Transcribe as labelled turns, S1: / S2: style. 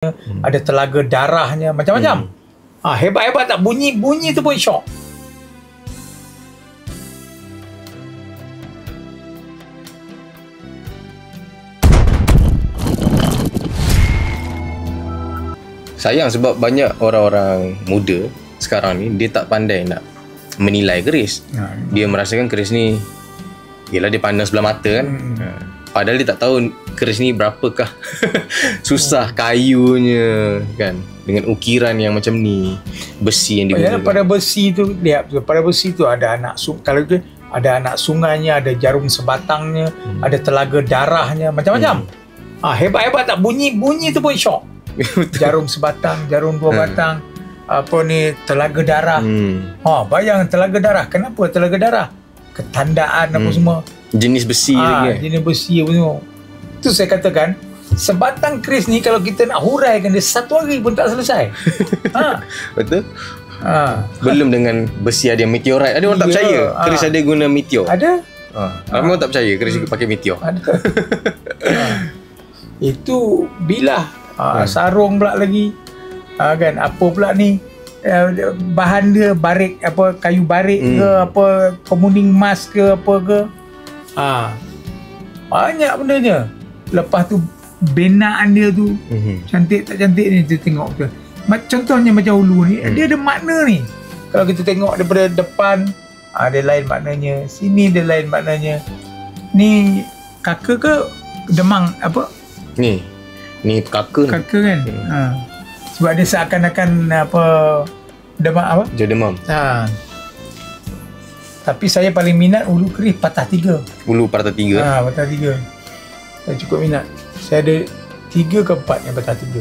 S1: ada telaga darahnya, macam-macam. Hebat-hebat tak? Bunyi tu pun syok.
S2: Sayang sebab banyak orang-orang muda sekarang ni dia tak pandai nak menilai keris. Dia merasakan keris ni yelah dia pandang sebelah mata kan. Padahal dia tak tahu keris ni berapakah susah kayunya kan, dengan ukiran yang macam ni, besi yang digunakan.
S1: Pada besi tu lihat, pada besi tu ada anak kalau tu ada anak sungainya, ada jarum sebatangnya, ada telaga darahnya, macam-macam. Hebat-hebat tak? Bunyi tu pun syok. Jarum sebatang, jarum dua batang, apa ni, telaga darah. Bayang telaga darah. Kenapa telaga darah? Ketandaan apa semua.
S2: Jenis besi lagi.
S1: Jenis besi apa semua. Tu saya katakan, sebatang keris ni kalau kita nak huraikan dia satu hari pun tak selesai.
S2: Betul. Belum dengan besi ada meteorite. Ada orang tak percaya keris ada guna meteor.
S1: Ada.
S2: Ramai orang tak percaya keris pakai meteor.
S1: Ada. Itu bilah. Sarung pula lagi. Kan apa pula ni? Bahan dia barik, apa kayu barik ke, apa kemuning emas ke, apa ke. Banyak bendanya. Lepas tu benaan dia tu cantik tak cantik ni, kita tengok tu. Contohnya macam ulu ni, dia ada makna ni. Kalau kita tengok daripada depan, dia lain maknanya. Sini dia lain maknanya. Ni kaka ke demang apa?
S2: Ni kaka ni.
S1: Kaka kan? Sebab dia seakan-akan apa, demam apa?
S2: Demam.
S1: Tapi saya paling minat ulu keris patah 3.
S2: Ulu patah 3.
S1: Patah 3. Saya cukup minat. Saya ada 3 ke 4 yang patah 3.